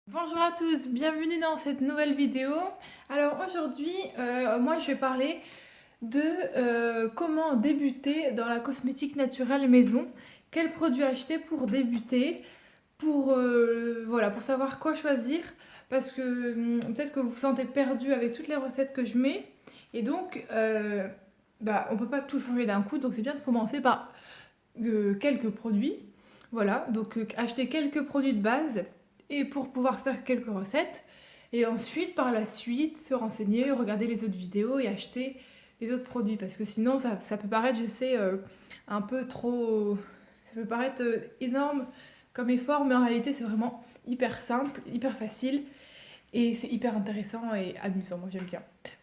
Bonjour à tous, bienvenue dans cette nouvelle vidéo. Alors aujourd'hui, moi je vais parler de comment débuter dans la cosmétique naturelle maison. Quels produits acheter pour débuter, voilà, pour savoir quoi choisir. Parce que peut-être que vous vous sentez perdu avec toutes les recettes que je mets. Et donc, on peut pas tout changer d'un coup. Donc c'est bien de commencer par quelques produits. Voilà, donc acheter quelques produits de base et pour pouvoir faire quelques recettes. Et ensuite, par la suite, se renseigner, regarder les autres vidéos et acheter les autres produits. Parce que sinon, ça peut paraître, je sais, un peu trop... Ça peut paraître énorme comme effort, mais en réalité, c'est vraiment hyper simple, hyper facile. Et c'est hyper intéressant et amusant, moi j'aime bien.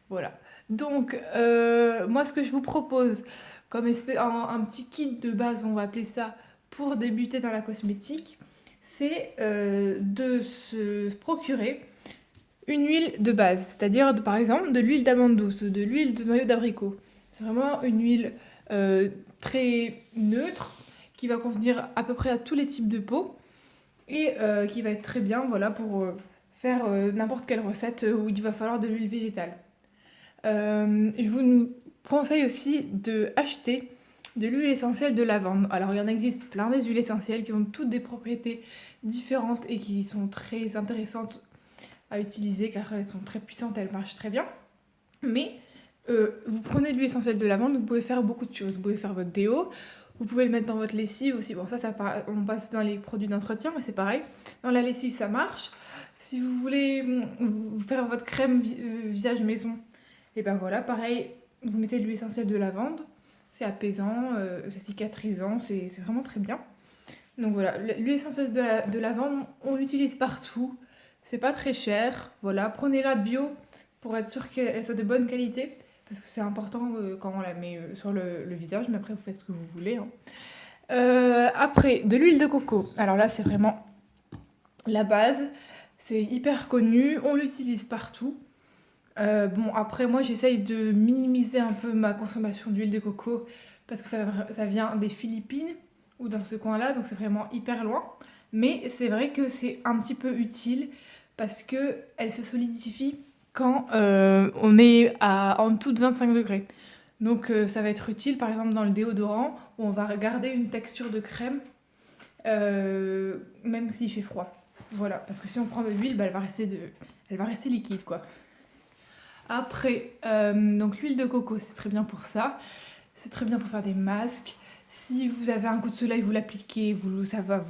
Voilà. Donc, moi ce que je vous propose, comme un petit kit de base, on va appeler ça, pour débuter dans la cosmétique, c'est de se procurer une huile de base, c'est-à-dire par exemple de l'huile d'amande douce, de l'huile de noyau d'abricot. C'est vraiment une huile très neutre qui va convenir à peu près à tous les types de peau et qui va être très bien, voilà, pour faire n'importe quelle recette où il va falloir de l'huile végétale. Je vous conseille aussi de acheter de l'huile essentielle de lavande. Alors il y en existe plein des huiles essentielles qui ont toutes des propriétés différentes et qui sont très intéressantes à utiliser car elles sont très puissantes, elles marchent très bien. Mais vous prenez de l'huile essentielle de lavande, vous pouvez faire beaucoup de choses. Vous pouvez faire votre déo, vous pouvez le mettre dans votre lessive aussi. Bon, on passe dans les produits d'entretien, mais c'est pareil. Dans la lessive, ça marche. Si vous voulez faire votre crème visage maison, et ben voilà, pareil, vous mettez de l'huile essentielle de lavande. C'est apaisant, c'est cicatrisant, c'est vraiment très bien. Donc voilà, l'huile essentielle de lavande, on l'utilise partout. C'est pas très cher. Voilà, prenez-la bio pour être sûr qu'elle soit de bonne qualité. Parce que c'est important quand on la met sur le visage, mais après vous faites ce que vous voulez. Hein. Après, de l'huile de coco. Alors là, c'est vraiment la base. C'est hyper connu, on l'utilise partout. Bon, après, moi, j'essaye de minimiser un peu ma consommation d'huile de coco parce que ça vient des Philippines ou dans ce coin-là, donc c'est vraiment hyper loin. Mais c'est vrai que c'est un petit peu utile parce que elle se solidifie quand on est en dessous de 25 degrés. Donc ça va être utile par exemple dans le déodorant où on va garder une texture de crème même s'il fait froid. Voilà, parce que si on prend de l'huile, bah, elle va rester liquide quoi. Après, donc l'huile de coco, c'est très bien pour ça. C'est très bien pour faire des masques. Si vous avez un coup de soleil, vous l'appliquez, ça va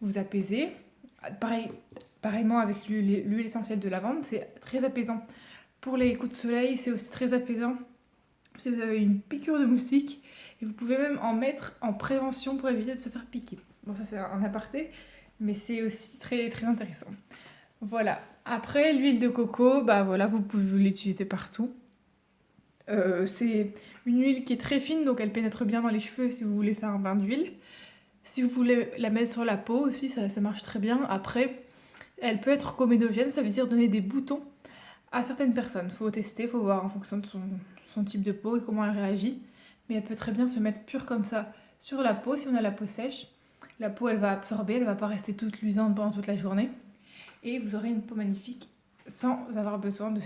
vous apaiser. Pareillement avec l'huile essentielle de lavande, c'est très apaisant. Pour les coups de soleil, c'est aussi très apaisant. Si vous avez une piqûre de moustique, et vous pouvez même en mettre en prévention pour éviter de se faire piquer. Bon, ça c'est un aparté, mais c'est aussi très, très intéressant. Voilà. Après, l'huile de coco, bah voilà, vous pouvez l'utiliser partout. C'est une huile qui est très fine, donc elle pénètre bien dans les cheveux si vous voulez faire un bain d'huile. Si vous voulez la mettre sur la peau aussi, ça marche très bien. Après, elle peut être comédogène, ça veut dire donner des boutons à certaines personnes. Faut tester, faut voir en fonction de son type de peau et comment elle réagit. Mais elle peut très bien se mettre pure comme ça sur la peau si on a la peau sèche. La peau, elle va absorber, elle va pas rester toute luisante pendant toute la journée. Et vous aurez une peau magnifique sans avoir besoin de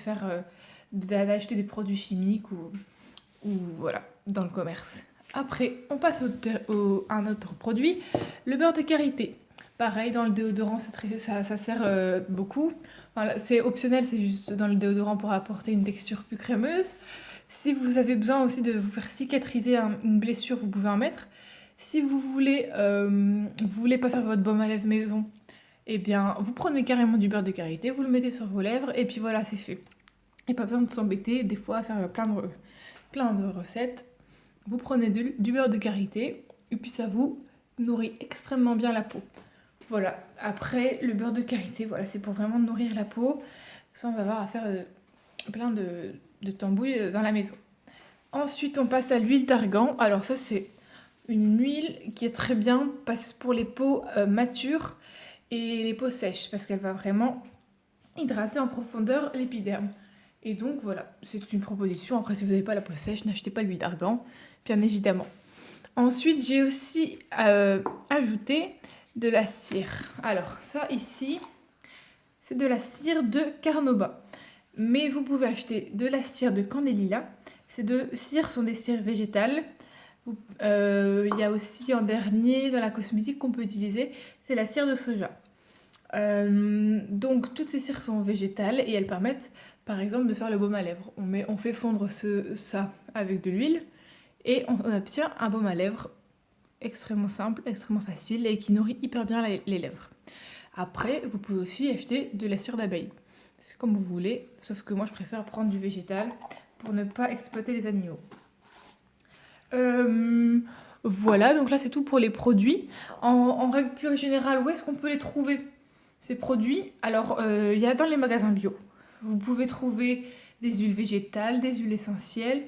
d'acheter des produits chimiques ou voilà, dans le commerce. Après, on passe à un autre produit, le beurre de karité. Pareil, dans le déodorant, ça sert beaucoup. Enfin, c'est optionnel, c'est juste dans le déodorant pour apporter une texture plus crémeuse. Si vous avez besoin aussi de vous faire cicatriser une blessure, vous pouvez en mettre. Si vous voulez pas faire votre baume à lèvres maison, eh bien, vous prenez carrément du beurre de karité, vous le mettez sur vos lèvres, et puis voilà, c'est fait. Et pas besoin de s'embêter, des fois, à faire plein de recettes. Vous prenez du beurre de karité, et puis ça vous nourrit extrêmement bien la peau. Voilà, après, le beurre de karité, voilà, c'est pour vraiment nourrir la peau, sans avoir à faire plein de tambouilles dans la maison. Ensuite, on passe à l'huile d'argan. Alors ça, c'est une huile qui est très bien pour les peaux matures et les peaux sèches parce qu'elle va vraiment hydrater en profondeur l'épiderme. Et donc voilà, c'est une proposition. Après, si vous n'avez pas la peau sèche, n'achetez pas l'huile d'argan, bien évidemment. Ensuite, j'ai aussi ajouté de la cire. Alors ça ici, c'est de la cire de Carnauba. Mais vous pouvez acheter de la cire de Candélila. Ces deux cires sont des cires végétales. Il y a aussi en dernier dans la cosmétique qu'on peut utiliser, c'est la cire de soja. Donc toutes ces cires sont végétales et elles permettent par exemple de faire le baume à lèvres. On fait fondre ça avec de l'huile et on obtient un baume à lèvres extrêmement simple, extrêmement facile et qui nourrit hyper bien les lèvres. Après, vous pouvez aussi acheter de la cire d'abeille. C'est comme vous voulez, sauf que moi je préfère prendre du végétal pour ne pas exploiter les animaux. Voilà, donc là c'est tout pour les produits. En règle plus générale, où est-ce qu'on peut les trouver, ces produits? Alors, il y a dans les magasins bio. Vous pouvez trouver des huiles végétales, des huiles essentielles,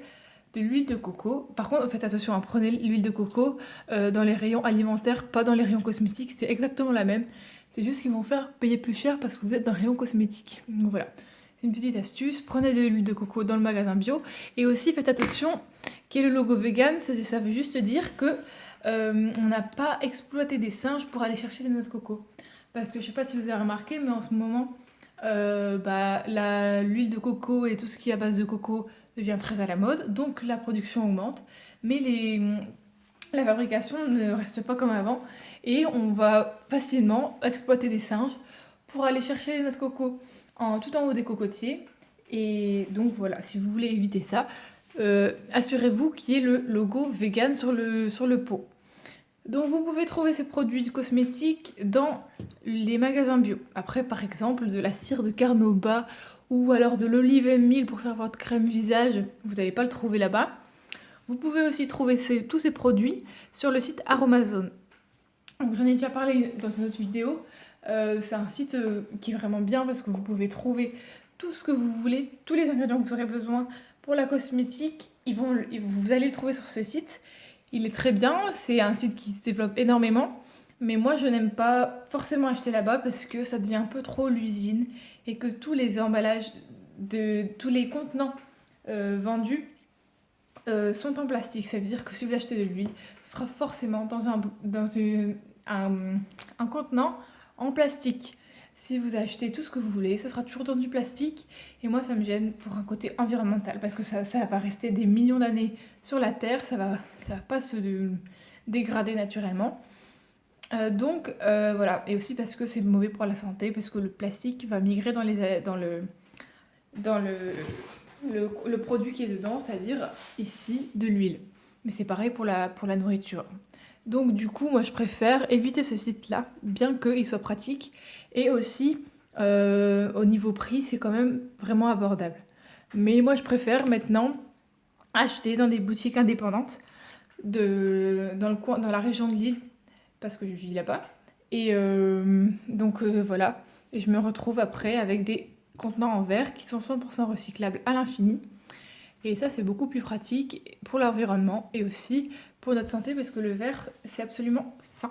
de l'huile de coco. Par contre, faites attention, prenez l'huile de coco dans les rayons alimentaires, pas dans les rayons cosmétiques. C'est exactement la même. C'est juste qu'ils vont faire payer plus cher parce que vous êtes dans les rayons cosmétiques. Donc voilà, c'est une petite astuce. Prenez de l'huile de coco dans le magasin bio. Et aussi, faites attention qu'il y ait le logo vegan. Ça veut juste dire que on n'a pas exploité des singes pour aller chercher des noix de coco. Parce que je sais pas si vous avez remarqué, mais en ce moment, l'huile de coco et tout ce qui est à base de coco devient très à la mode, donc la production augmente, mais la fabrication ne reste pas comme avant et on va facilement exploiter des singes pour aller chercher les noix de coco tout en haut des cocotiers. Et donc voilà, si vous voulez éviter ça, assurez-vous qu'il y ait le logo vegan sur le pot. Donc vous pouvez trouver ces produits cosmétiques dans les magasins bio. Après, par exemple, de la cire de Carnauba ou alors de l'olive oil pour faire votre crème visage, vous n'allez pas le trouver là-bas. Vous pouvez aussi trouver tous ces produits sur le site Aromazone. J'en ai déjà parlé dans une autre vidéo. C'est un site qui est vraiment bien parce que vous pouvez trouver tout ce que vous voulez, tous les ingrédients que vous aurez besoin pour la cosmétique. Vous allez le trouver sur ce site. Il est très bien, c'est un site qui se développe énormément, mais moi je n'aime pas forcément acheter là-bas parce que ça devient un peu trop l'usine et que tous les emballages tous les contenants vendus sont en plastique. Ça veut dire que si vous achetez de l'huile, ce sera forcément dans un contenant en plastique. Si vous achetez tout ce que vous voulez, ça sera toujours dans du plastique. Et moi, ça me gêne pour un côté environnemental. Parce que ça va rester des millions d'années sur la Terre. Ça va pas se dégrader naturellement. Donc, voilà. Et aussi parce que c'est mauvais pour la santé. Parce que le plastique va migrer dans le produit qui est dedans. C'est-à-dire, ici, de l'huile. Mais c'est pareil pour la nourriture. Donc du coup, moi je préfère éviter ce site-là, bien qu'il soit pratique. Et aussi, au niveau prix, c'est quand même vraiment abordable. Mais moi je préfère maintenant acheter dans des boutiques indépendantes dans la région de Lille, parce que je vis là-bas. Et donc voilà, et je me retrouve après avec des contenants en verre qui sont 100% recyclables à l'infini. Et ça, c'est beaucoup plus pratique pour l'environnement et aussi pour notre santé parce que le verre, c'est absolument sain.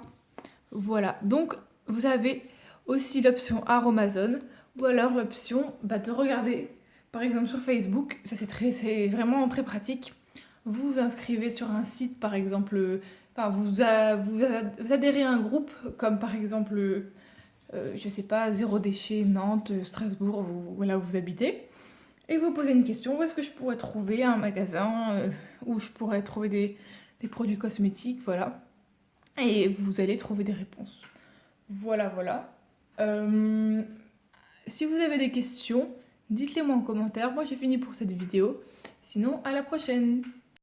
Voilà, donc vous avez aussi l'option Aromazone ou alors l'option de regarder, par exemple sur Facebook. Ça, c'est vraiment très pratique. Vous vous inscrivez sur un site, par exemple, vous adhérez à un groupe comme par exemple, je sais pas, Zéro Déchet, Nantes, Strasbourg, là où vous habitez. Et vous posez une question, où est-ce que je pourrais trouver un magasin où je pourrais trouver des produits cosmétiques, voilà. Et vous allez trouver des réponses. Voilà, voilà. Si vous avez des questions, dites-les moi en commentaire. Moi, j'ai fini pour cette vidéo. Sinon, à la prochaine!